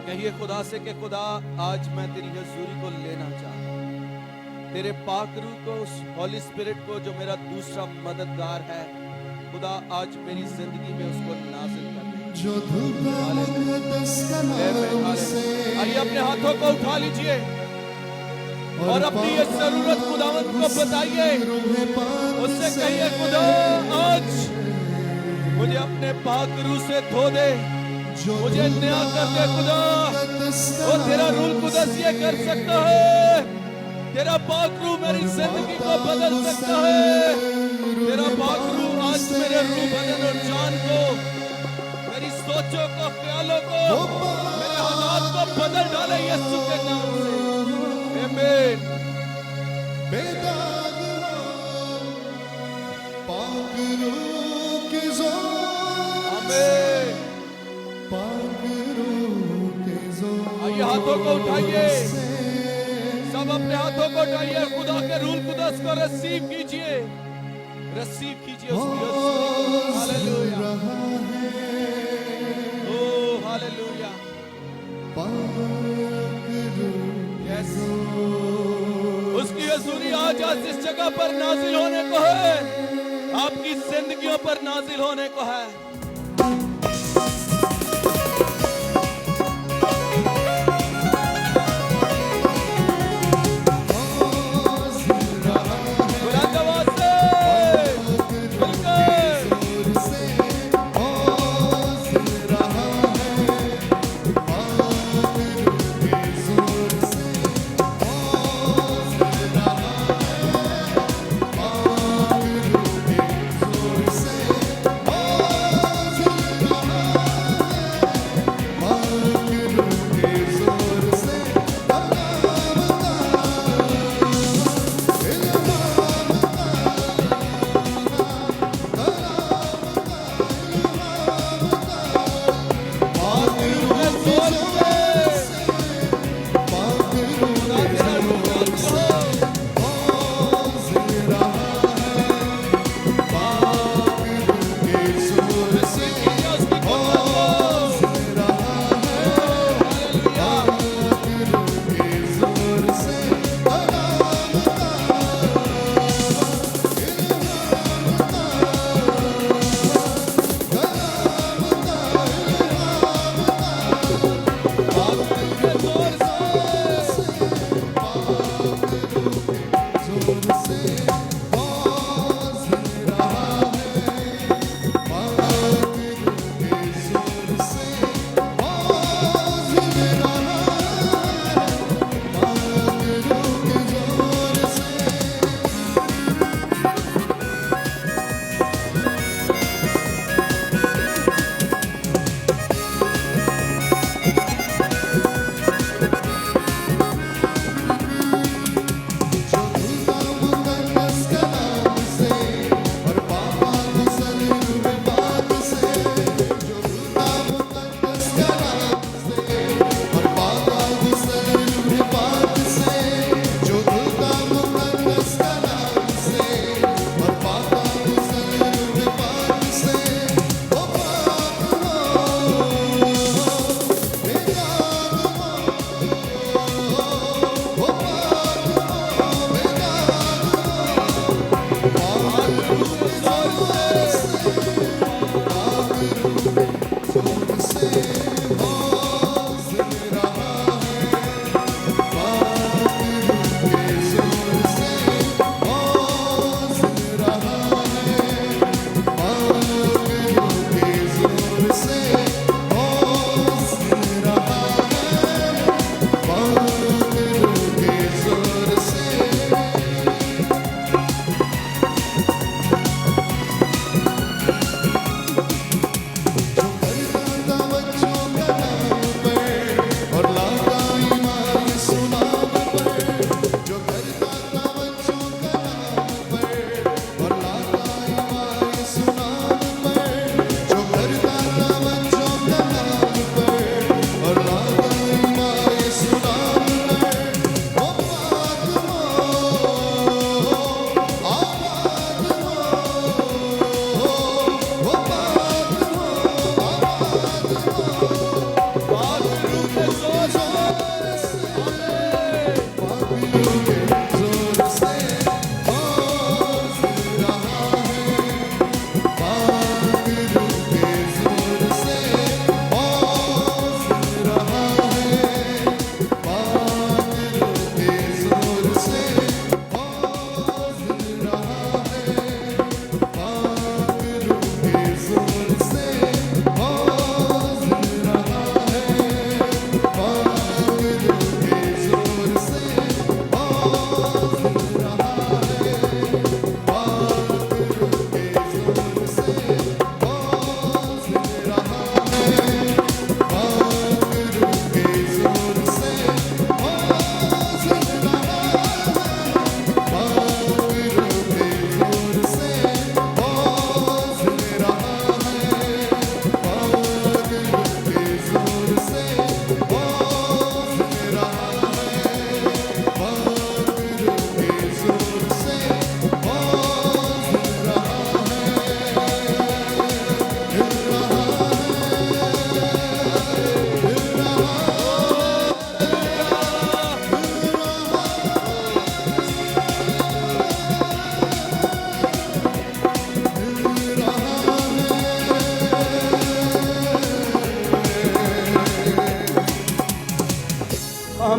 کہیے خدا سے کہ خدا آج میں تیری حضوری کو لینا چاہتا ہوں، تیرے پاک روح کو، اس ہولی اسپرٹ کو جو میرا دوسرا مددگار ہے، خدا آج میری زندگی میں اس کو نازل کر دے۔ آئیے اپنے ہاتھوں کو اٹھا لیجئے اور اپنی یہ ضرورت خداوند کو بتائیے، اس سے کہیے خدا آج مجھے اپنے پاک روح سے دھو دے، مجھے نیا کر دے خدا۔ اور تیرا روح القدس یہ کر سکتا ہے، تیرا پاک روح میری زندگی کو بدل سکتا ہے، تیرا پاک روح آج میرے روح بدن اور جان کو، میری سوچوں کو، خیالوں کو، میرے حالات کو بدل ڈالے یسوع کے نام سے۔ آمین۔ بے داغ ہو پاک روح کی زور، آمین۔ پاک روح کی زور۔ آئیے ہاتھوں کو اٹھائیے، سب اپنے ہاتھوں کو اٹھائیے، خدا کے روح القدس کو ریسیو کیجئے، ریسیو کیجئے اس کی حضوری کو۔ ہاللویا، او ہاللویا، پاک روح یس، اس کی حضوری آج اس جگہ پر نازل ہونے کو ہے، آپ کی زندگیوں پر نازل ہونے کو ہے۔ بلند آواز سے، مل کر،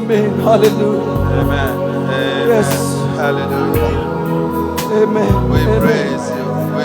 Amen. Hallelujah. Amen. Amen. Yes. Hallelujah. Amen. We Amen. praise you. We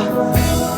you.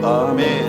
Amen.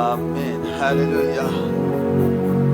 Amen. Hallelujah.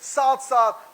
7-7,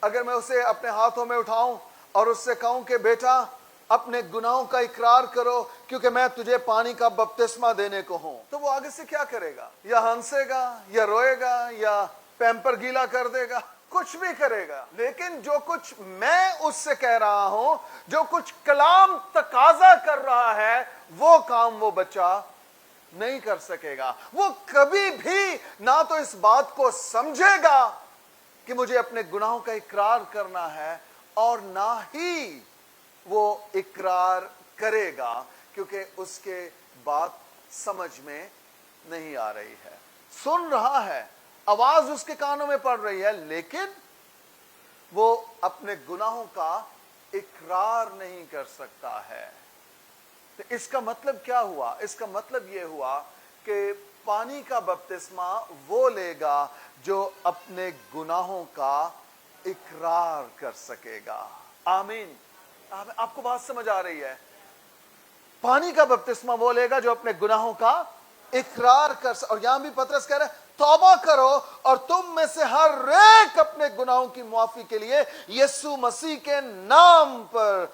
اگر میں اسے اپنے ہاتھوں میں اٹھاؤں اور اس سے کہوں کہ بیٹا اپنے گناہوں کا اقرار کرو کیونکہ میں تجھے پانی کا بپتسمہ دینے کو ہوں، تو وہ آگے سے کیا کرے گا؟ یا ہنسے گا، یا روئے گا، یا پیمپر گیلا کر دے گا، کچھ بھی کرے گا۔ لیکن جو کچھ میں اس سے کہہ رہا ہوں، جو کچھ کلام تقاضا کر رہا ہے، وہ کام وہ بچہ نہیں کر سکے گا۔ وہ کبھی بھی نہ تو اس بات کو سمجھے گا کہ مجھے اپنے گناہوں کا اقرار کرنا ہے، اور نہ ہی وہ اقرار کرے گا کیونکہ اس کے بات سمجھ میں نہیں آ رہی ہے۔ سن رہا ہے، آواز اس کے کانوں میں پڑ رہی ہے، لیکن وہ اپنے گناہوں کا اقرار نہیں کر سکتا ہے۔ تو اس کا مطلب کیا ہوا؟ اس کا مطلب یہ ہوا کہ پانی کا بپتسمہ وہ لے گا جو اپنے گناہوں کا اقرار کر سکے گا۔ آمین۔ آپ کو بات سمجھ آ رہی ہے؟ پانی کا بپتسمہ وہ لے گا جو اپنے گناہوں کا اقرار کر سکے۔ اور یہاں بھی پطرس کہہ رہے ہیں توبہ کرو اور تم میں سے ہر ایک اپنے گناہوں کی معافی کے لیے یسوع مسیح کے نام پر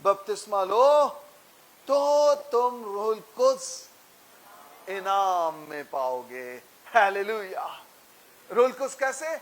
بپتسمہ لو تو تم روح القدس انعام میں پاؤ گے۔ ہیلیلویا۔ روح القدس کیسے؟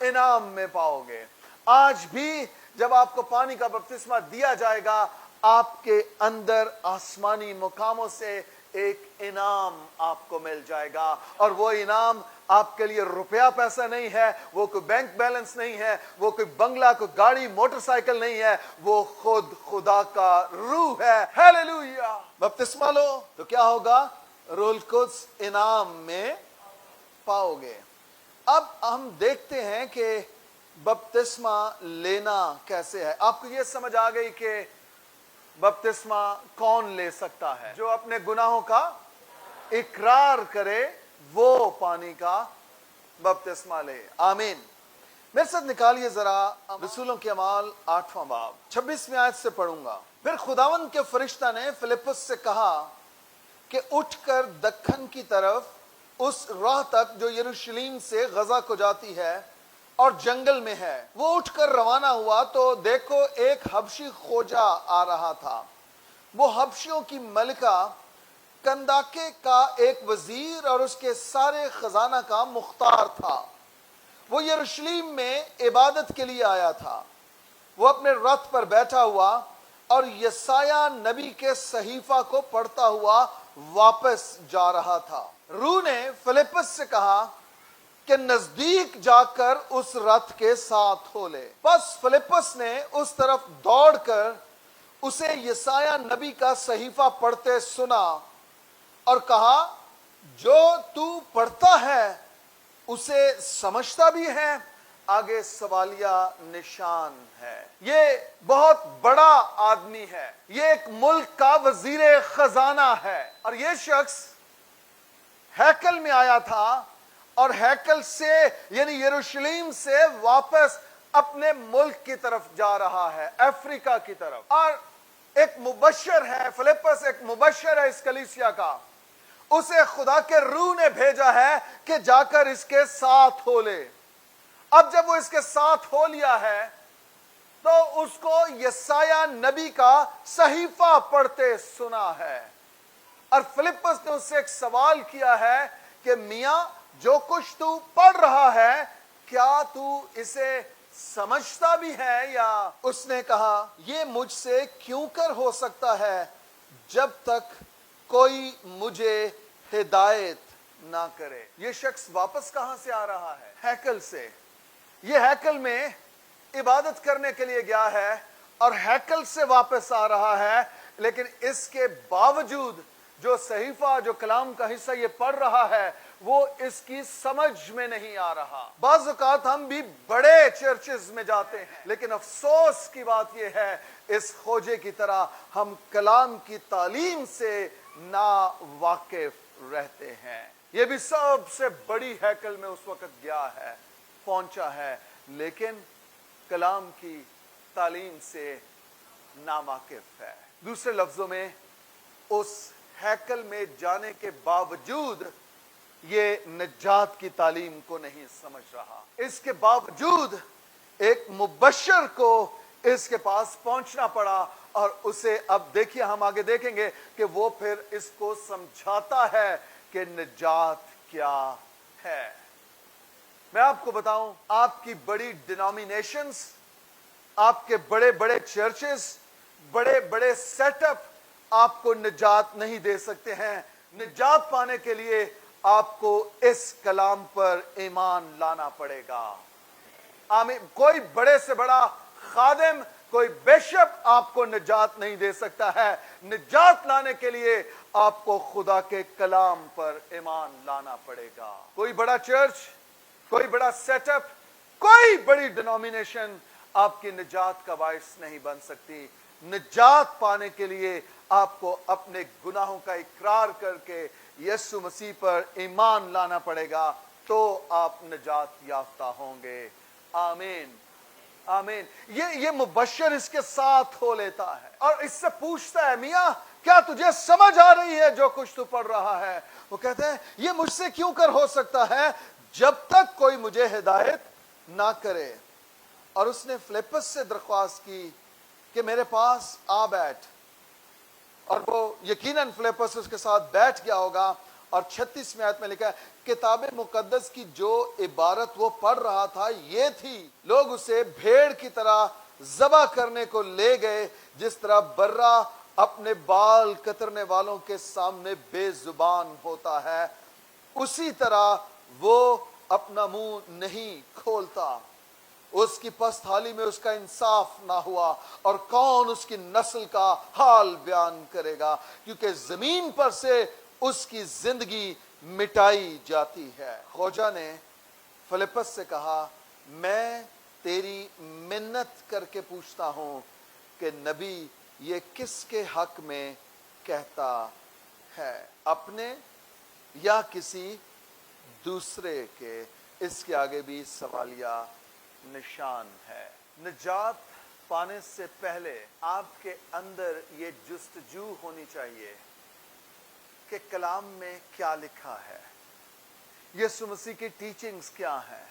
انعام میں پاؤ گے۔ آج بھی جب آپ کو پانی کا بپتسمہ دیا جائے گا، آپ کے اندر آسمانی مقاموں سے ایک انعام آپ کو مل جائے گا، اور وہ انعام آپ کے لیے روپیہ پیسہ نہیں ہے، وہ کوئی بینک بیلنس نہیں ہے، وہ کوئی بنگلہ، کوئی گاڑی، موٹر سائیکل نہیں ہے، وہ خود خدا کا روح ہے۔ ہیلیلویا۔ بپتسمہ لو تو کیا ہوگا؟ روح القدس انعام میں پاؤ گے۔ اب ہم دیکھتے ہیں کہ بپتسمہ لینا کیسے ہے۔ آپ کو یہ سمجھ آ گئی کہ بپتسمہ کون لے سکتا ہے؟ جو اپنے گناہوں کا اقرار کرے وہ پانی کا بپتسمہ لے۔ آمین۔ میرے ساتھ نکالیے ذرا رسولوں کے اعمال 8واں باب 26ویں آیت سے پڑھوں گا۔ پھر خداوند کے فرشتہ نے فلپس سے کہا کہ اٹھ کر دکن کی طرف اس راہ تک جو یروشلیم سے غزہ کو جاتی ہے اور جنگل میں ہے۔ وہ اٹھ کر روانہ ہوا تو دیکھو ایک حبشی خوجہ آ رہا تھا۔ وہ حبشیوں کی ملکہ کنداکے کا ایک وزیر اور اس کے سارے خزانہ کا مختار تھا۔ وہ یروشلیم میں عبادت کے لیے آیا تھا۔ وہ اپنے رتھ پر بیٹھا ہوا اور یسایہ نبی کے صحیفہ کو پڑھتا ہوا واپس جا رہا تھا۔ روح نے فلپس سے کہا کہ نزدیک جا کر اس رتھ کے ساتھ ہو لے۔ بس فلپس نے اس طرف دوڑ کر اسے یسایہ نبی کا صحیفہ پڑھتے سنا اور کہا جو تو پڑھتا ہے اسے سمجھتا بھی ہے؟ آگے سوالیہ نشان ہے۔ یہ بہت بڑا آدمی ہے، یہ ایک ملک کا وزیر خزانہ ہے، اور یہ شخص ہیکل میں آیا تھا اور ہیکل سے یعنی یروشلیم سے واپس اپنے ملک کی طرف جا رہا ہے، افریقہ کی طرف، اور ایک مبشر ہے۔ فلپس ایک مبشر ہے اس کلیسیا کا۔ اسے خدا کے روح نے بھیجا ہے کہ جا کر اس کے ساتھ ہو لے۔ اب جب وہ اس کے ساتھ ہو لیا ہے تو اس کو یسایہ نبی کا صحیفہ پڑھتے سنا ہے، اور فلپس نے اس سے ایک سوال کیا ہے کہ میاں جو کچھ تو پڑھ رہا ہے کیا تو اسے سمجھتا بھی ہے؟ یا اس نے کہا یہ مجھ سے کیوں کر ہو سکتا ہے جب تک کوئی مجھے ہدایت نہ کرے۔ یہ شخص واپس کہاں سے آ رہا ہے؟ ہیکل سے۔ یہ ہیکل میں عبادت کرنے کے لیے گیا ہے اور ہیکل سے واپس آ رہا ہے، لیکن اس کے باوجود جو صحیفہ، جو کلام کا حصہ یہ پڑھ رہا ہے وہ اس کی سمجھ میں نہیں آ رہا۔ بعض اوقات ہم بھی بڑے چرچز میں جاتے ہیں، لیکن افسوس کی بات یہ ہے اس خوجے کی طرح ہم کلام کی تعلیم سے نا واقف رہتے ہیں۔ یہ بھی سب سے بڑی ہیکل میں اس وقت گیا ہے، پہنچا ہے، لیکن کلام کی تعلیم سے ناواقف ہے۔ دوسرے لفظوں میں اس ہیکل میں جانے کے باوجود یہ نجات کی تعلیم کو نہیں سمجھ رہا، اس کے باوجود ایک مبشر کو اس کے پاس پہنچنا پڑا اور اسے اب دیکھیے ہم آگے دیکھیں گے کہ وہ پھر اس کو سمجھاتا ہے کہ نجات کیا ہے۔ میں آپ کو بتاؤں، آپ کی بڑی ڈینامینیشنز، آپ کے بڑے بڑے چرچز، بڑے بڑے سیٹ اپ آپ کو نجات نہیں دے سکتے ہیں۔ نجات پانے کے لیے آپ کو اس کلام پر ایمان لانا پڑے گا۔ آمین۔ کوئی بڑے سے بڑا خادم، کوئی بیشپ آپ کو نجات نہیں دے سکتا ہے۔ نجات لانے کے لیے آپ کو خدا کے کلام پر ایمان لانا پڑے گا۔ کوئی بڑا چرچ، کوئی بڑا سیٹ اپ، کوئی بڑی ڈینامینیشن آپ کی نجات کا باعث نہیں بن سکتی۔ نجات پانے کے لیے آپ کو اپنے گناہوں کا اقرار کر کے یسوع مسیح پر ایمان لانا پڑے گا، تو آپ نجات یافتہ ہوں گے۔ آمین آمین۔ یہ مبشر اس کے ساتھ ہو لیتا ہے اور اس سے پوچھتا ہے، میاں کیا تجھے سمجھ آ رہی ہے جو کچھ تو پڑھ رہا ہے؟ وہ کہتے ہیں یہ مجھ سے کیوں کر ہو سکتا ہے جب تک کوئی مجھے ہدایت نہ کرے۔ اور اس نے فلپس سے درخواست کی کہ میرے پاس آ بیٹھ، اور وہ یقیناً فلپس اس کے ساتھ بیٹھ گیا ہوگا۔ اور 36ویں آیت میں لکھا ہے، کتاب مقدس کی جو عبارت وہ پڑھ رہا تھا یہ تھی، لوگ اسے بھیڑ کی طرح ذبح کرنے کو لے گئے، جس طرح برہ اپنے بال کترنے والوں کے سامنے بے زبان ہوتا ہے، اسی طرح وہ اپنا منہ نہیں کھولتا۔ اس کی پستھالی میں اس کا انصاف نہ ہوا، اور کون اس کی نسل کا حال بیان کرے گا، کیونکہ زمین پر سے اس کی زندگی مٹائی جاتی ہے۔ خوجہ نے فلپس سے کہا، میں تیری منت کر کے پوچھتا ہوں کہ نبی یہ کس کے حق میں کہتا ہے، اپنے یا کسی دوسرے کے؟ اس کے آگے بھی سوالیہ نشان ہے۔ نجات پانے سے پہلے آپ کے اندر یہ جستجو ہونی چاہیے کہ کلام میں کیا لکھا ہے، یسوع مسیح کی ٹیچنگز کیا ہیں،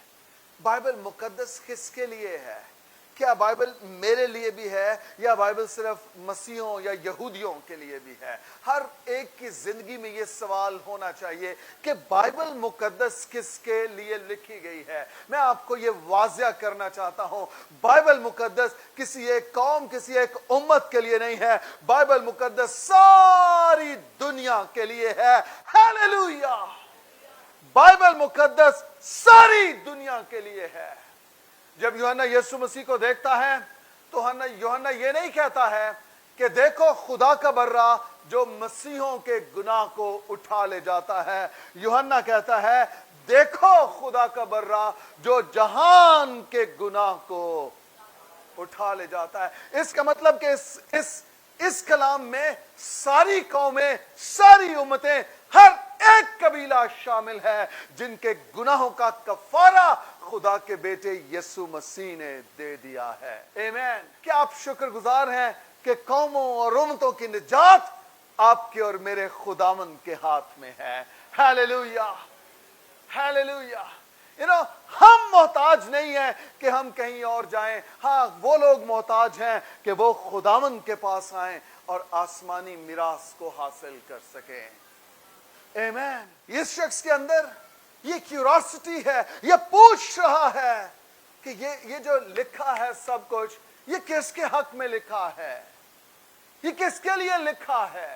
بائبل مقدس کس کے لیے ہے؟ کیا بائبل میرے لیے بھی ہے یا بائبل صرف مسیحوں یا یہودیوں کے لیے بھی ہے؟ ہر ایک کی زندگی میں یہ سوال ہونا چاہیے کہ بائبل مقدس کس کے لیے لکھی گئی ہے۔ میں آپ کو یہ واضح کرنا چاہتا ہوں، بائبل مقدس کسی ایک قوم، کسی ایک امت کے لیے نہیں ہے، بائبل مقدس ساری دنیا کے لیے ہے۔ ہیلیلویا! بائبل مقدس ساری دنیا کے لیے ہے۔ جب یوحنا یسوع مسیح کو دیکھتا ہے تو یوحنا یہ نہیں کہتا ہے کہ دیکھو خدا کا برہ جو مسیحوں کے گناہ کو اٹھا لے جاتا ہے۔ یوحنا کہتا ہے دیکھو خدا کا برہ جو جہان کے گناہ کو اٹھا لے جاتا ہے۔ اس کا مطلب کہ اس کلام میں ساری قومیں، ساری امتیں، ہر ایک قبیلہ شامل ہے جن کے گناہوں کا کفارہ خدا کے بیٹے یسوع مسیح نے دے دیا ہے۔ آمین۔ کیا آپ شکر گزار ہیں کہ قوموں اور امتوں کی نجات آپ کے اور میرے خداوند کے ہاتھ میں ہے؟ ہیلیلویا! ہیلیلویا! ہم محتاج نہیں ہیں کہ ہم کہیں اور جائیں۔ ہاں، وہ لوگ محتاج ہیں کہ وہ خداوند کے پاس آئیں اور آسمانی میراث کو حاصل کر سکیں۔ آمین۔ اس شخص کے اندر یہ کیوریاسٹی ہے، یہ پوچھ رہا ہے کہ یہ جو لکھا ہے سب کچھ، یہ کس کے حق میں لکھا ہے، یہ کس کے لیے لکھا ہے؟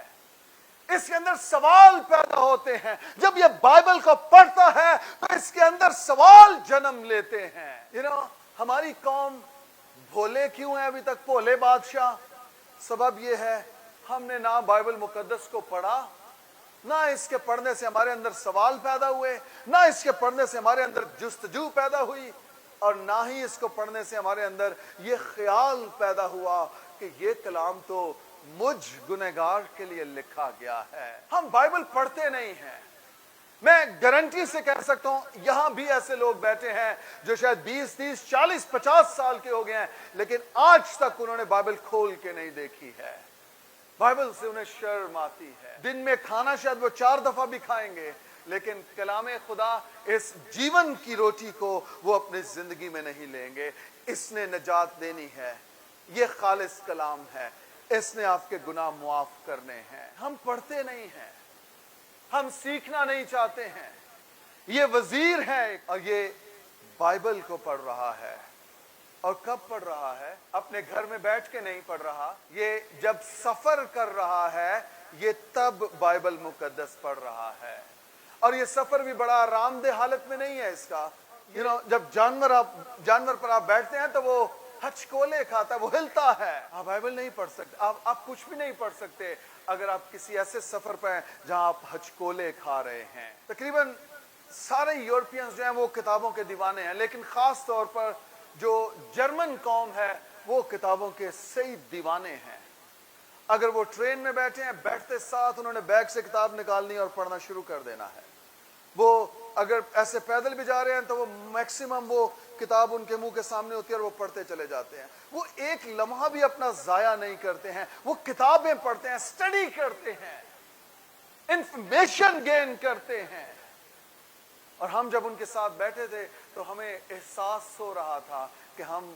اس کے اندر سوال پیدا ہوتے ہیں۔ جب یہ بائبل کو پڑھتا ہے تو اس کے اندر سوال جنم لیتے ہیں۔ ہماری قوم بھولے کیوں ہیں ابھی تک؟ بھولے بادشاہ، سبب یہ ہے ہم نے نہ بائبل مقدس کو پڑھا، نہ اس کے پڑھنے سے ہمارے اندر سوال پیدا ہوئے، نہ اس کے پڑھنے سے ہمارے اندر جستجو پیدا ہوئی، اور نہ ہی اس کو پڑھنے سے ہمارے اندر یہ خیال پیدا ہوا کہ یہ کلام تو مجھ گنہگار کے لیے لکھا گیا ہے۔ ہم بائبل پڑھتے نہیں ہیں۔ میں گارنٹی سے کہہ سکتا ہوں یہاں بھی ایسے لوگ بیٹھے ہیں جو شاید 20 30 40 50 سال کے ہو گئے ہیں، لیکن آج تک انہوں نے بائبل کھول کے نہیں دیکھی ہے۔ بائبل سے انہیں شرم آتی ہے۔ دن میں کھانا شاید وہ 4 دفعہ بھی کھائیں گے، لیکن کلام خدا اس جیون کی روٹی کو وہ اپنی زندگی میں نہیں لیں گے. اس نے نجات دینی ہے, یہ خالص کلام ہے, اس نے آپ کے گناہ معاف کرنے ہیں. ہم پڑھتے نہیں ہیں, ہم سیکھنا نہیں چاہتے ہیں. یہ وزیر ہے اور یہ بائبل کو پڑھ رہا ہے. اور کب پڑھ رہا ہے؟ اپنے گھر میں بیٹھ کے نہیں پڑھ رہا, یہ جب سفر کر رہا ہے یہ تب بائبل مقدس پڑھ رہا ہے. اور یہ سفر بھی بڑا آرام دہ حالت میں نہیں ہے اس کا. جب جانور پر آپ بیٹھتے ہیں تو وہ ہچکولے کھاتا ہے, وہ ہلتا ہے. آپ بائبل نہیں پڑھ سکتے, آپ کچھ بھی نہیں پڑھ سکتے اگر آپ کسی ایسے سفر پہ ہیں جہاں آپ ہچکولے کھا رہے ہیں. تقریباً سارے یورپینز جو ہیں وہ کتابوں کے دیوانے ہیں, لیکن خاص طور پر جو جرمن قوم ہے وہ کتابوں کے صحیح دیوانے ہیں. اگر وہ ٹرین میں بیٹھے ہیں, بیٹھتے ساتھ انہوں نے بیگ سے کتاب نکالنی اور پڑھنا شروع کر دینا ہے. وہ اگر ایسے پیدل بھی جا رہے ہیں تو وہ میکسیمم وہ کتاب ان کے منہ کے سامنے ہوتی ہے اور وہ پڑھتے چلے جاتے ہیں. وہ ایک لمحہ بھی اپنا ضائع نہیں کرتے ہیں, وہ کتابیں پڑھتے ہیں, اسٹڈی کرتے ہیں, انفارمیشن گین کرتے ہیں. اور ہم جب ان کے ساتھ بیٹھے تھے تو ہمیں احساس ہو رہا تھا کہ ہم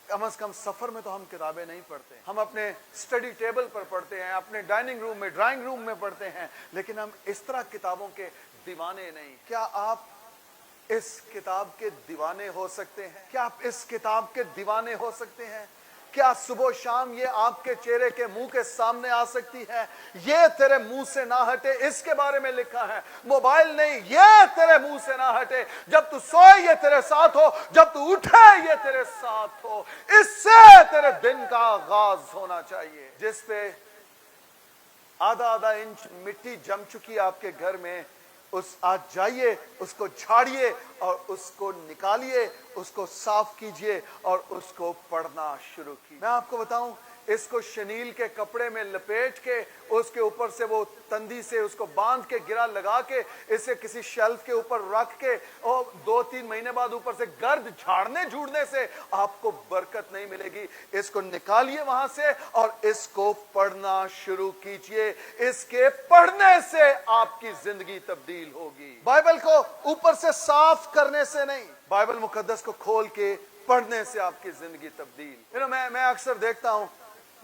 کم از کم سفر میں تو ہم کتابیں نہیں پڑھتے. ہم اپنے اسٹڈی ٹیبل پر پڑھتے ہیں, اپنے ڈائننگ روم میں, ڈرائنگ روم میں پڑھتے ہیں, لیکن ہم اس طرح کتابوں کے دیوانے نہیں. کیا آپ اس کتاب کے دیوانے ہو سکتے ہیں؟ کیا آپ اس کتاب کے دیوانے ہو سکتے ہیں؟ کیا صبح و شام یہ آپ کے چہرے کے منہ کے سامنے آ سکتی ہے؟ یہ تیرے منہ سے نہ ہٹے, اس کے بارے میں لکھا ہے. موبائل نہیں, یہ تیرے منہ سے نہ ہٹے. جب تو سوئے یہ تیرے ساتھ ہو, جب تو اٹھے یہ تیرے ساتھ ہو. اس سے تیرے دن کا آغاز ہونا چاہیے. جس پہ آدھا انچ مٹی جم چکی آپ کے گھر میں, آج جائیے, اس کو جھاڑیے اور اس کو نکالیے, اس کو صاف کیجئے اور اس کو پڑھنا شروع کیجئے. میں آپ کو بتاؤں, اس کو شنیل کے کپڑے میں لپیٹ کے, اس کے اوپر سے وہ تندی سے اس کو باندھ کے گرا لگا کے, اسے کسی شیلف کے اوپر رکھ کے, اور 2-3 مہینے بعد اوپر سے گرد جھاڑنے جھوڑنے سے آپ کو برکت نہیں ملے گی. اس کو نکالیے وہاں سے اور اس کو پڑھنا شروع کیجئے. اس کے پڑھنے سے آپ کی زندگی تبدیل ہوگی. بائبل کو اوپر سے صاف کرنے سے نہیں, بائبل مقدس کو کھول کے پڑھنے سے آپ کی زندگی تبدیل. میں اکثر دیکھتا ہوں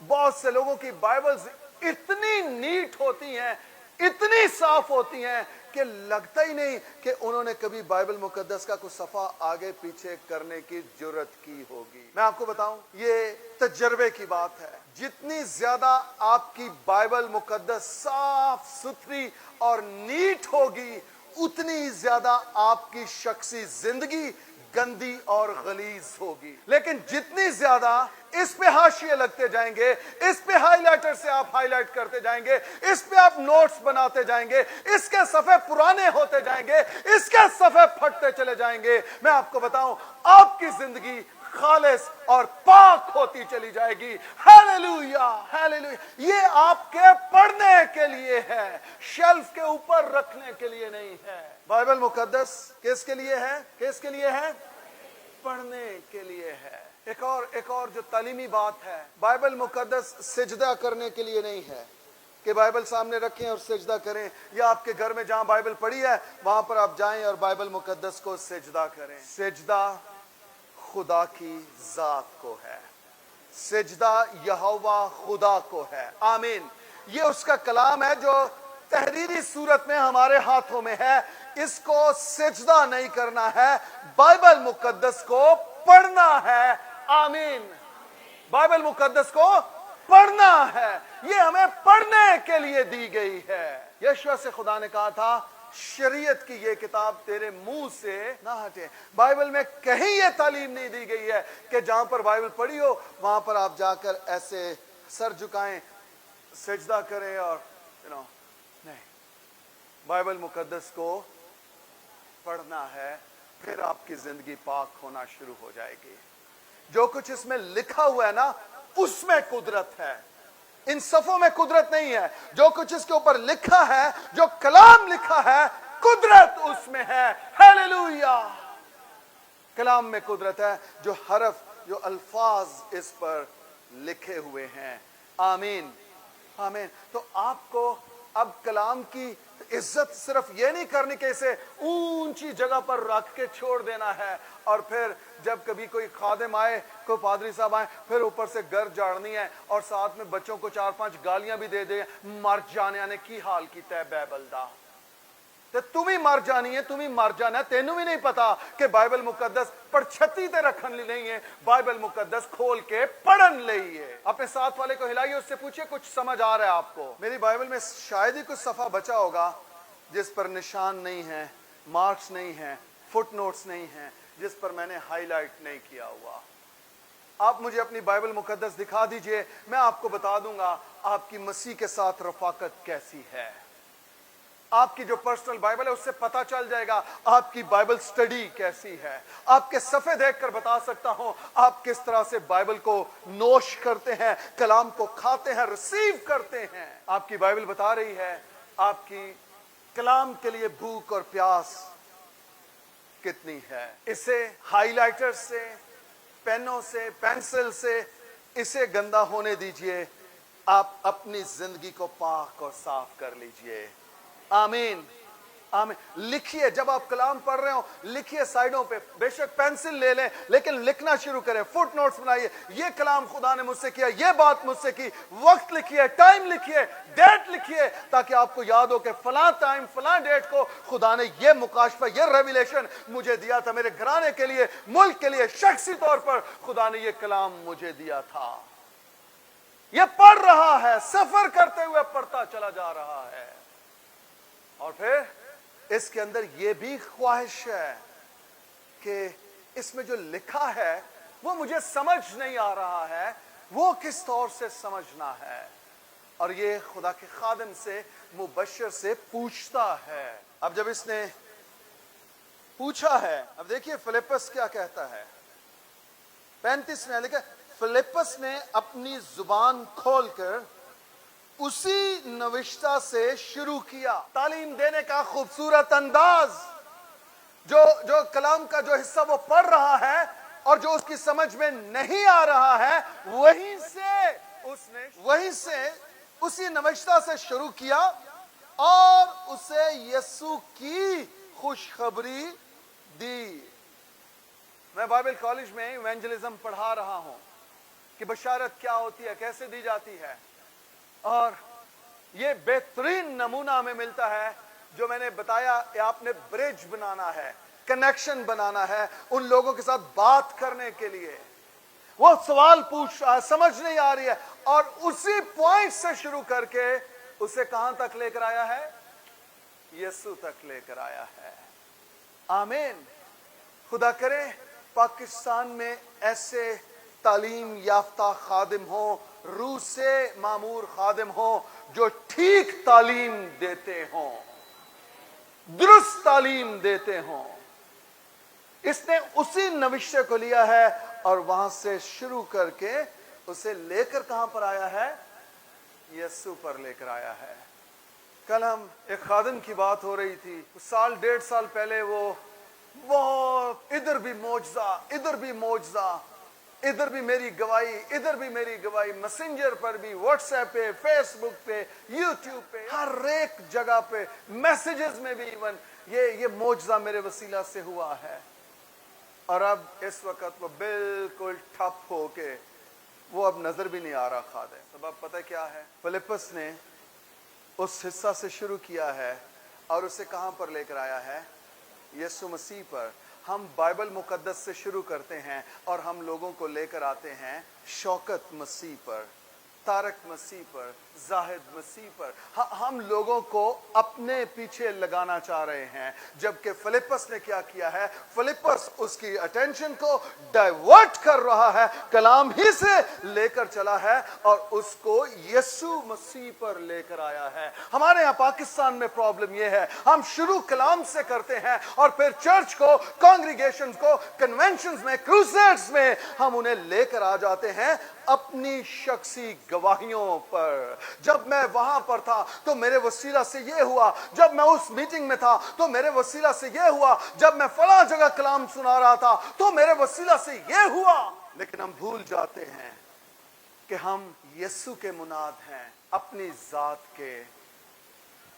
بہت سے لوگوں کی بائبلز اتنی نیٹ ہوتی ہیں, اتنی صاف ہوتی ہیں کہ لگتا ہی نہیں کہ انہوں نے کبھی بائبل مقدس کا کوئی صفحہ آگے پیچھے کرنے کی جرت کی ہوگی. میں آپ کو بتاؤں, یہ تجربے کی بات ہے. جتنی زیادہ آپ کی بائبل مقدس صاف ستھری اور نیٹ ہوگی, اتنی زیادہ آپ کی شخصی زندگی گندی اور غلیظ ہوگی. لیکن جتنی زیادہ اس پہ حاشیے لگتے جائیں گے, اس پہ ہائی لائٹر سے آپ ہائی لائٹ کرتے جائیں گے, اس پہ آپ نوٹس بناتے جائیں گے, اس کے صفحے پرانے ہوتے جائیں گے, اس کے صفحے پھٹتے چلے جائیں گے, میں آپ کو بتاؤں آپ کی زندگی خالص اور پاک ہوتی چلی جائے گی. Hallelujah, hallelujah. یہ آپ کے پڑھنے کے لیے ہے, شیلف کے اوپر رکھنے کے لیے نہیں ہے. بائبل مقدس کس کے لیے ہے؟ کس کے لیے ہے؟ پڑھنے کے لیے ہے. ایک اور جو تعلیمی بات ہے, بائبل مقدس سجدہ کرنے کے لیے نہیں ہے کہ بائبل سامنے رکھیں اور سجدہ کریں, یا آپ کے گھر میں جہاں بائبل پڑھی ہے وہاں پر آپ جائیں اور بائبل مقدس کو سجدہ کریں. سجدہ خدا کی ذات کو ہے, سجدہ یہوہ خدا کو ہے. آمین. یہ اس کا کلام ہے جو تحریری صورت میں ہمارے ہاتھوں میں ہے. اس کو سجدہ نہیں کرنا ہے, بائبل مقدس کو پڑھنا ہے. آمین. بائبل مقدس کو پڑھنا ہے. یہ ہمیں پڑھنے کے لیے دی گئی ہے. یشوع سے خدا نے کہا تھا شریعت کی یہ کتاب تیرے منہ سے نہ ہٹے. بائبل میں کہیں یہ تعلیم نہیں دی گئی ہے کہ جہاں پر بائبل پڑھی ہو وہاں پر آپ جا کر ایسے سر جھکائیں, سجدہ کریں اور نہیں. بائبل مقدس کو پڑھنا ہے, پھر آپ کی زندگی پاک ہونا شروع ہو جائے گی. جو کچھ اس میں لکھا ہوا ہے نا, اس میں قدرت ہے, ان صفوں میں قدرت نہیں ہے. جو کچھ اس کے اوپر لکھا ہے, جو کلام لکھا ہے, قدرت اس میں ہے. ہیلیلویا. کلام میں قدرت ہے, جو حرف, جو الفاظ اس پر لکھے ہوئے ہیں. آمین, آمین. تو آپ کو اب کلام کی عزت صرف یہ نہیں کرنی کہ اسے اونچی جگہ پر رکھ کے چھوڑ دینا ہے اور پھر جب کبھی کوئی خادم آئے، کوئی پادری صاحب آئے، پھر اوپر سے گر جاڑنی ہے اور ساتھ میں بچوں کو 4-5 گالیاں بھی دے دے، مر جانے نے کی حال کیتا ہے بے بلدا تے تم ہی مر جانی ہے، تم ہی مر جانا ہے، تینوں بھی نہیں پتا کہ بائبل مقدس پڑچھتی تے رکھن لی نہیں ہے، بائبل مقدس کھول کے پڑھن لئی ہے۔ اپنے ساتھ والے کو ہلائیے، اس سے پوچھئے کچھ سمجھ آ رہا ہے آپ کو؟ میری بائبل میں شاید ہی کچھ صفحہ بچا ہوگا جس پر نشان نہیں ہے، مارکس نہیں ہیں، فٹ نوٹس نہیں ہیں، جس پر میں نے ہائی لائٹ نہیں کیا ہوا۔ آپ مجھے اپنی بائبل مقدس دکھا دیجئے، میں آپ کو بتا دوں گا آپ کی مسیح کے ساتھ رفاقت کیسی ہے۔ آپ کی جو پرسنل بائبل ہے اس سے پتہ چل جائے گا آپ کی بائبل سٹڈی کیسی ہے۔ آپ کے صفحے دیکھ کر بتا سکتا ہوں آپ کس طرح سے بائبل کو نوش کرتے ہیں، کلام کو کھاتے ہیں، ریسیو کرتے ہیں۔ آپ کی بائبل بتا رہی ہے آپ کی کلام کے لیے بھوک اور پیاس کتنی ہے۔ اسے ہائی لائٹر سے، پینوں سے، پینسل سے اسے گندا ہونے دیجئے، آپ اپنی زندگی کو پاک اور صاف کر لیجئے۔ آمین آمین۔ لکھیے، جب آپ کلام پڑھ رہے ہو لکھیے سائیڈوں پہ، بے شک پینسل لے لیں لیکن لکھنا شروع کریں، فٹ نوٹس بنائیے، یہ کلام خدا نے مجھ سے کیا، یہ بات مجھ سے کی، وقت لکھیے، ٹائم لکھیے، ڈیٹ لکھیے، تاکہ آپ کو یاد ہو کہ فلاں ٹائم فلاں ڈیٹ کو خدا نے یہ مکاشفہ، یہ ریویلیشن مجھے دیا تھا، میرے گھرانے کے لیے، ملک کے لیے، شخصی طور پر خدا نے یہ کلام مجھے دیا تھا۔ یہ پڑھ رہا ہے، سفر کرتے ہوئے پڑھتا چلا جا رہا ہے، اور پھر اس کے اندر یہ بھی خواہش ہے کہ اس میں جو لکھا ہے وہ مجھے سمجھ نہیں آ رہا ہے، وہ کس طور سے سمجھنا ہے، اور یہ خدا کے خادم سے، مبشر سے پوچھتا ہے۔ اب جب اس نے پوچھا ہے، اب دیکھیے فلپس کیا کہتا ہے، 35 میں لکھا، فلپس نے اپنی زبان کھول کر اسی نوشتہ سے شروع کیا۔ تعلیم دینے کا خوبصورت انداز، جو کلام کا جو حصہ وہ پڑھ رہا ہے اور جو اس کی سمجھ میں نہیں آ رہا ہے، وہیں سے اسی نوشتہ سے شروع کیا اور اسے یسوع کی خوشخبری دی۔ میں بائبل کالج میں ایونجلزم پڑھا رہا ہوں کہ بشارت کیا ہوتی ہے، کیسے دی جاتی ہے، اور یہ بہترین نمونہ ہمیں ملتا ہے جو میں نے بتایا کہ آپ نے برج بنانا ہے، کنیکشن بنانا ہے ان لوگوں کے ساتھ بات کرنے کے لیے۔ وہ سوال پوچھ رہا ہے، سمجھ نہیں آ رہی ہے، اور اسی پوائنٹ سے شروع کر کے اسے کہاں تک لے کر آیا ہے؟ یسوع تک لے کر آیا ہے۔ آمین۔ خدا کرے پاکستان میں ایسے تعلیم یافتہ خادم ہوں، روح سے معمور خادم ہوں، جو ٹھیک تعلیم دیتے ہوں، درست تعلیم دیتے ہوں۔ اس نے اسی نوشتے کو لیا ہے اور وہاں سے شروع کر کے اسے لے کر کہاں پر آیا ہے؟ یسوع پر لے کر آیا ہے۔ کل ہم ایک خادم کی بات ہو رہی تھی، 1.5 سال پہلے، وہ بہت ادھر بھی معجزہ، ادھر بھی معجزہ، ادھر بھی میری گواہی، ادھر بھی میری گواہی، میسنجر پر بھی، واٹس ایپ پہ، فیس بک پہ، یوٹیوب پہ، ہر ایک جگہ پہ، میسیجز میں بھی ایون یہ معجزہ میرے وسیلہ سے ہوا ہے۔ اور اب اس وقت وہ بالکل ٹھپ ہو کے وہ اب نظر بھی نہیں آ رہا خادم۔ سبب پتہ کیا ہے؟ فلپس نے اس حصہ سے شروع کیا ہے اور اسے کہاں پر لے کر آیا ہے؟ یسوع مسیح پر۔ ہم بائبل مقدس سے شروع کرتے ہیں اور ہم لوگوں کو لے کر آتے ہیں شوکت مسیح پر، طارق مسیح پر، زاہد مسیح پر۔ ہم لوگوں کو اپنے پیچھے لگانا چاہ رہے ہیں، جبکہ فلپس نے کیا کیا ہے؟ فلپس اس کی اٹینشن کو ڈائیورٹ کر رہا ہے، کلام ہی سے لے کر چلا ہے اور اس کو یسوع مسیح پر لے کر آیا ہے۔ ہمارے یہاں پاکستان میں پرابلم یہ ہے، ہم شروع کلام سے کرتے ہیں اور پھر چرچ کو، کانگریگیشنز کو، کنونشنز میں، کروسیڈز میں ہم انہیں لے کر آ جاتے ہیں اپنی شخصی گواہیوں پر۔ جب میں وہاں پر تھا تو میرے وسیلہ سے یہ ہوا، جب میں اس میٹنگ میں تھا تو میرے وسیلہ سے یہ ہوا، جب میں فلاں جگہ کلام سنا رہا تھا تو میرے وسیلہ سے یہ ہوا۔ لیکن ہم بھول جاتے ہیں کہ ہم یسوع کے مناد ہیں، اپنی ذات کے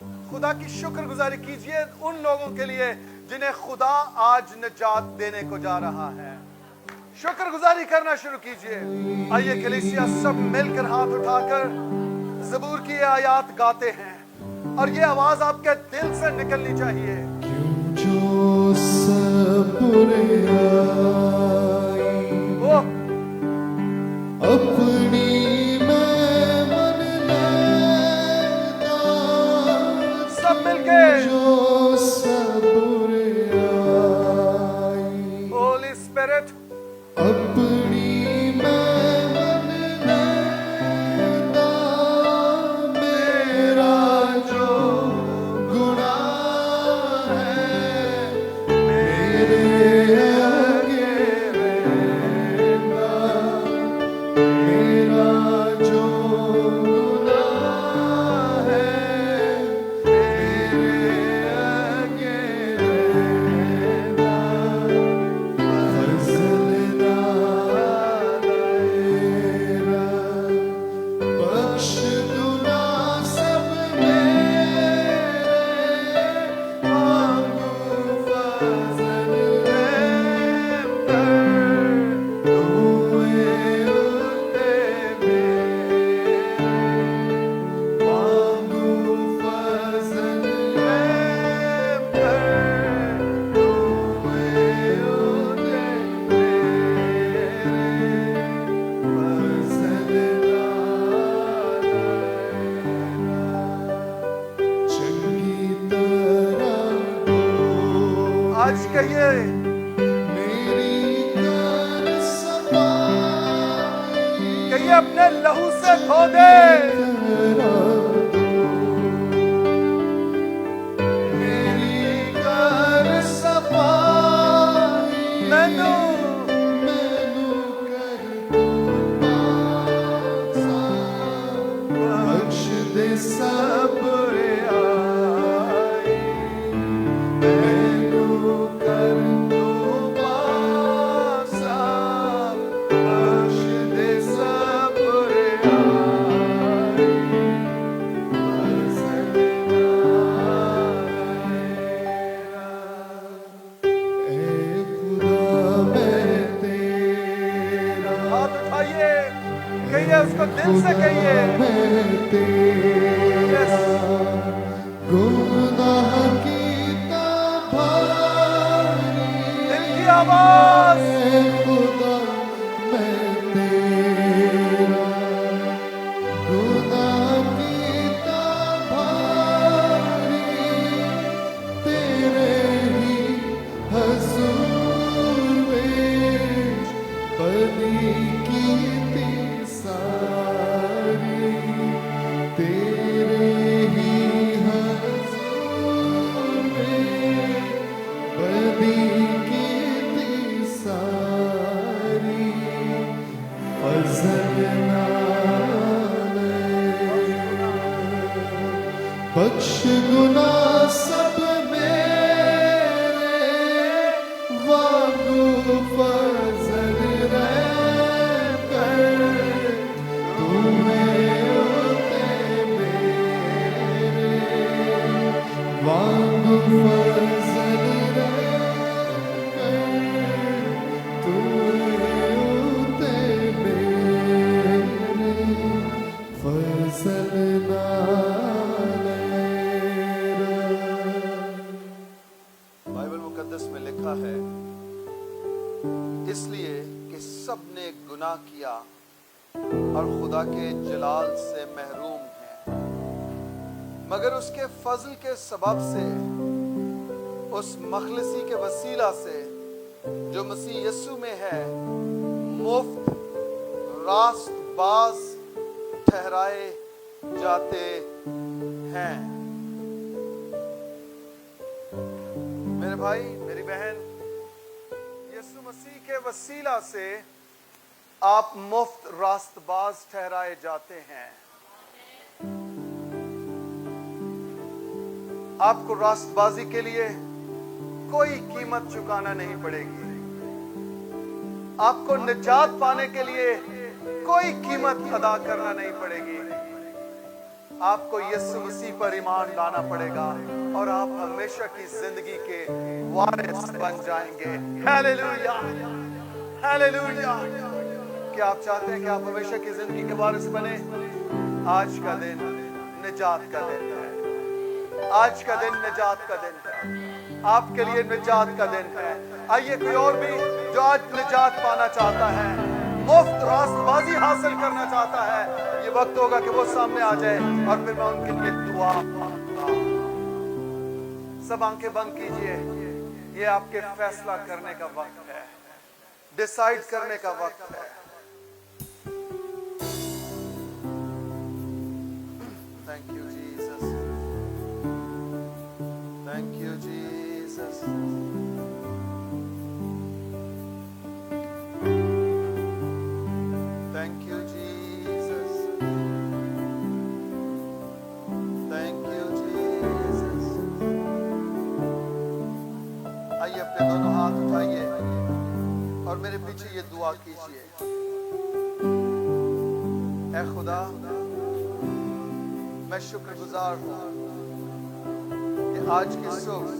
خدا کی شکر گزاری کیجئے ان لوگوں کے لیے جنہیں خدا آج نجات دینے کو جا رہا ہے. شکر گزاری کرنا شروع کیجئے. آئیے کلیسیا سب مل کر ہاتھ اٹھا کر زبور کی یہ آیات گاتے ہیں اور یہ آواز آپ کے دل سے نکلنی چاہیے. کیوں جو صبر آئی اپنی میں من لیتا سب مل کے جو صبر آئی ہولی اسپرٹ اپنی میں من لیتا میرا جو گناہ ہے میرے آگے رہتا میرا جو گناہ ہے میرے آگے رہتا فضل دائرہ بخش گناہ سب میرے مانگو فضل رحم کر دوئے اٹھے میرے مانگو فضل رحم کر دوئے اٹھے چنگی طرح آج کہیے میری کر صفائی کہیے اپنے لہو سے دھو دے. میری کر صفائی مینو مینو کر تو پاکسا بخش دے صبر آئی مینو کر تو پاکسا بخش دے صبر آئی اے خدا میں تیرا ہاتھ اٹھائیے کہیے اس کو دل سے کہیے. میں تیرا گناہ کیتا بھاری دل کی آواز اے خدا میں تیرا گناہ کیتا بھاری تیرے ہی حضور وچ بدی کیتی ساری تیرے ہی حضور وچ بدی کیتی ساری فضل نال بخش گناہ سب میرے وانگو فضل رحم کر تمہیں اتے میرے وانگو فضل رحم کر تمہیں اتے میرے فضل بائبل مقدس میں لکھا ہے اس لیے کہ سب نے گناہ کیا اور خدا کے جلال سے محروم ہیں مگر اس کے فضل کے سبب سے اس مخلصی کے وسیلہ سے جو مسیح یسوع میں ہے مفت راست باز ٹھہرائے جاتے ہیں. میرے بھائی میری بہن یسوع مسیح کے وسیلہ سے آپ مفت راست باز ٹھہرائے جاتے ہیں. آپ کو راست بازی کے لیے کوئی قیمت چکانا نہیں پڑے گی. آپ کو نجات پانے کے لیے کوئی قیمت ادا کرنا نہیں پڑے گی. آپ کو یسوع مسیح پر ایمان لانا پڑے گا اور آپ ہمیشہ کی زندگی کے وارث بن جائیں گے. Hallelujah hallelujah. کیا آپ چاہتے ہیں کہ آپ ہمیشہ کی زندگی کے وارث بنیں؟ آج کا دن نجات کا دن ہے. آج کا دن نجات کا دن ہے. آپ کے لیے نجات کا دن ہے. آئیے کوئی اور بھی جو آج نجات پانا چاہتا ہے, مفت راست بازی حاصل کرنا چاہتا ہے, یہ وقت ہوگا کہ وہ سامنے آ جائے اور پھر میں ان کے لیے دعا مانگتا ہوں. سب آنکھیں بند کیجئے. یہ آپ کے فیصلہ کرنے کا وقت ہے, ڈیسائیڈ کرنے کا وقت ہے. Thank you, Jesus. Thank you, Jesus. Thank you, Jesus. Thank you, Jesus. آئیے اپنے دونوں ہاتھ اٹھائیے اور میرے پیچھے یہ دعا کیجئے. اے خدا, میں شکر گزار ہوں کہ آج کی صبح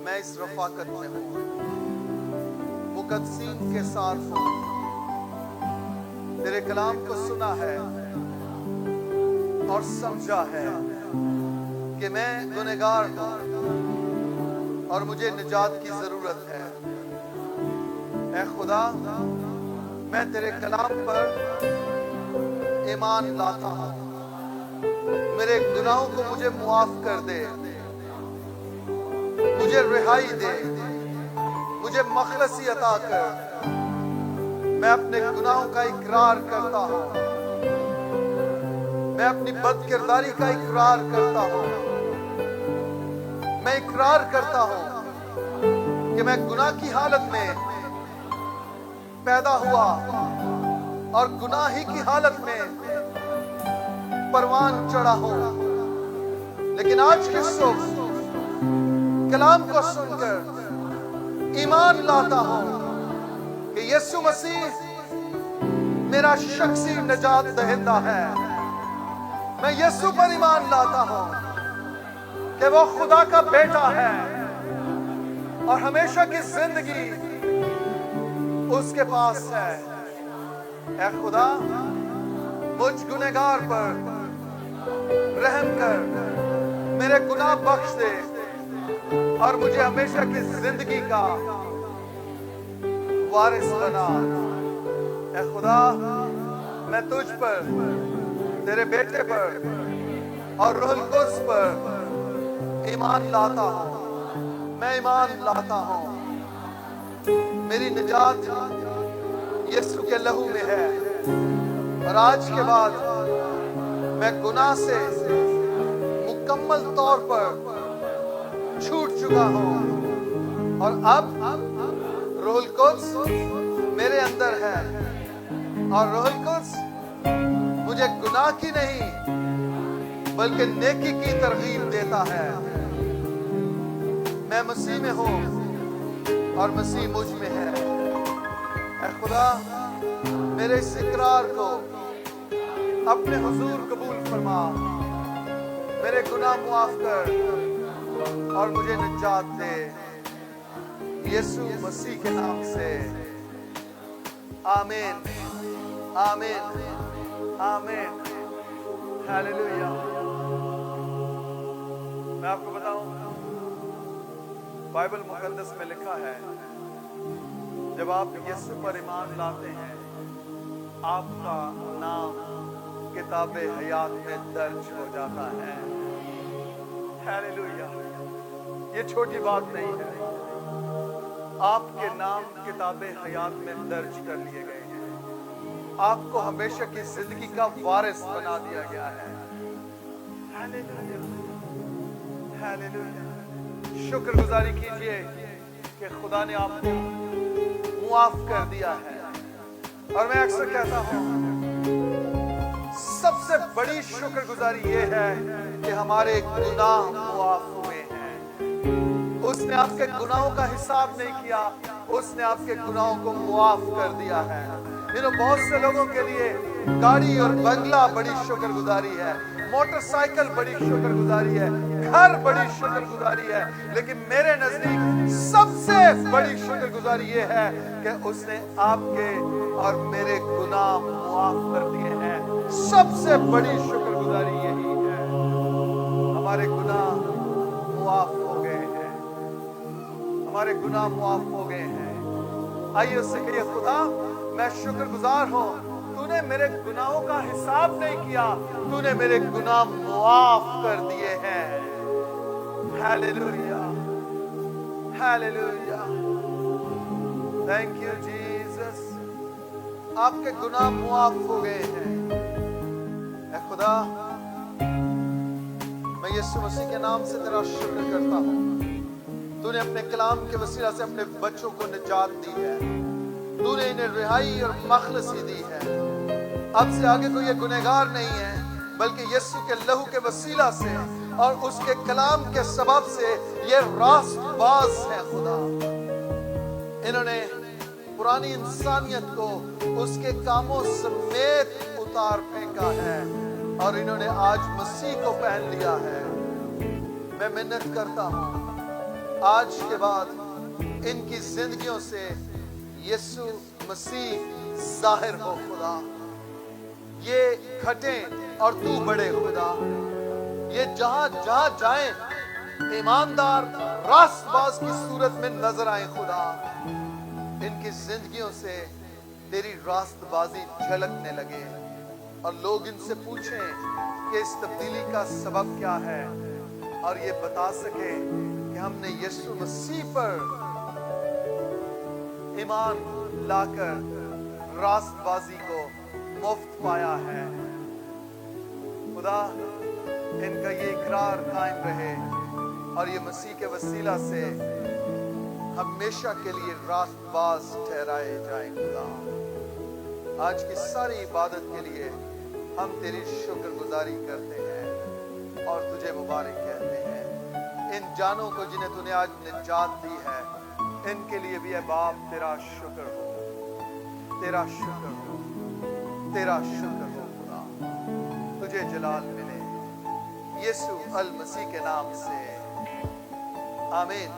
میں اس رفاقت میں ہوں, مقدسین کے ساتھ ہوں, تیرے کلام کو سنا ہے اور سمجھا ہے کہ میں گنہگار ہوں اور مجھے نجات کی ضرورت ہے. اے خدا, میں تیرے کلام پر ایمان لاتا ہوں. میرے گناہوں کو مجھے معاف کر دے, مجھے رہائی دے, مجھے مخلصی عطا کر. میں اپنے گناہوں کا اقرار کرتا ہوں, میں اپنی بد کرداری کا اقرار کرتا ہوں. میں اقرار کرتا ہوں کہ میں گناہ کی حالت میں پیدا ہوا اور گناہ ہی کی حالت میں پروان چڑھا ہوں. لیکن آج کی صبح کلام کو سن کر ایمان لاتا ہوں کہ یسوع مسیح میرا شخصی نجات دہندہ ہے. میں یسوع پر ایمان لاتا ہوں کہ وہ خدا کا بیٹا ہے اور ہمیشہ کی زندگی اس کے پاس ہے. اے خدا, مجھ گنہگار پر رحم کر, میرے گناہ بخش دے اور مجھے ہمیشہ کی زندگی کا وارث بنا. اے خدا, میں تجھ پر, تیرے بیٹے پر اور روح القدس پر ایمان لاتا ہوں. میں ایمان لاتا ہوں میری نجات یسوع کے لہو میں ہے اور آج کے بعد میں گناہ سے مکمل طور پر چھوٹ چکا ہوں اور اب روح القدس میرے اندر ہے اور روح القدس مجھے گناہ کی نہیں بلکہ نیکی کی ترغیب دیتا ہے. میں مسیح میں ہوں اور مسیح مجھ میں ہے. اے خدا, میرے اس اقرار کو اپنے حضور قبول فرما, میرے گناہ معاف کر اور مجھے نجات دے. یسوع مسیح کے نام سے آمین آمین آمین. ہیلیلویا. میں آپ کو بتاؤں, بائبل مقدس میں لکھا ہے جب آپ یسوع پر ایمان لاتے ہیں آپ کا نام کتاب حیات میں درج ہو جاتا ہے. ہیلیلویا. یہ چھوٹی بات نہیں ہے, آپ کے نام کتاب حیات میں درج کر لیے گئے ہیں. آپ کو ہمیشہ کی زندگی کا وارث بنا دیا گیا ہے. Hallelujah hallelujah. شکر گزاری کیجئے کہ خدا نے آپ کو معاف کر دیا ہے. اور میں اکثر کہتا ہوں سب سے بڑی شکر گزاری یہ ہے کہ ہمارے گناہ معاف ہوئے ہیں. اس نے آپ کے گناہوں کا حساب نہیں کیا, اس نے آپ کے گناہوں کو معاف کر دیا ہے. بہت سے لوگوں کے لیے گاڑی اور بنگلہ بڑی شکر گزاری ہے, موٹر سائیکل بڑی شکر گزاری ہے, گھر بڑی شکر گزاری ہے, لیکن میرے نزدیک سب سے بڑی شکر گزاری یہ ہے کہ اس نے آپ کے اور میرے گناہ معاف کر دیے ہیں. سب سے بڑی شکر گزاری یہی ہے. ہمارے گناہ معاف ہو گئے ہیں, ہمارے گناہ معاف ہو گئے ہیں. آئیے اس سے کہیے, خدا میں شکر گزار ہوں, تو نے میرے گناہوں کا حساب نہیں کیا, تو نے میرے گناہ معاف کر دیے ہیں. Hallelujah, hallelujah, thank you Jesus. آپ کے گناہ معاف ہو گئے ہیں. اے خدا, میں یسوع مسیح کے نام سے تیرا شکر کرتا ہوں. تو نے اپنے کلام کے وسیلہ سے اپنے بچوں کو نجات دی ہے, تو نے انہیں رہائی اور مخلصی دی ہے. اب سے آگے کوئی یہ گنہگار نہیں ہے, بلکہ یسوع کے لہو کے وسیلہ سے اور اس کے کلام کے سبب سے یہ راست باز ہے. خدا, انہوں نے پرانی انسانیت کو اس کے کاموں سمیت اتار پھینکا ہے اور انہوں نے آج مسیح کو پہن لیا ہے. میں منت کرتا ہوں, آج کے بعد ان کی زندگیوں سے یسوع مسیح ظاہر ہو. خدا, یہ گھٹیں اور تو بڑے. خدا, یہ جہاں جہاں جائیں ایماندار راست باز کی صورت میں نظر آئیں. خدا, ان کی زندگیوں سے تیری راست بازی جھلکنے لگے اور لوگ ان سے پوچھیں کہ اس تبدیلی کا سبب کیا ہے, اور یہ بتا سکے کہ ہم نے یسوع مسیح پر ایمان لا کر راست بازی کو مفت پایا ہے. خدا, ان کا یہ اقرار قائم رہے اور یہ مسیح کے وسیلہ سے ہمیشہ کے لیے راست باز ٹھہرائے جائیں. خدا, آج کی ساری عبادت کے لیے ہم تیری شکر گزاری کرتے ہیں اور تجھے مبارک کہتے ہیں. ان جانوں کو جنہیں تو نے آج نجات دی ہے, ان کے لیے بھی اے باپ تیرا شکر ہو, تیرا شکر ہو, تیرا شکر ہو. خدا, تجھے جلال ملے یسوع المسیح کے نام سے, آمین.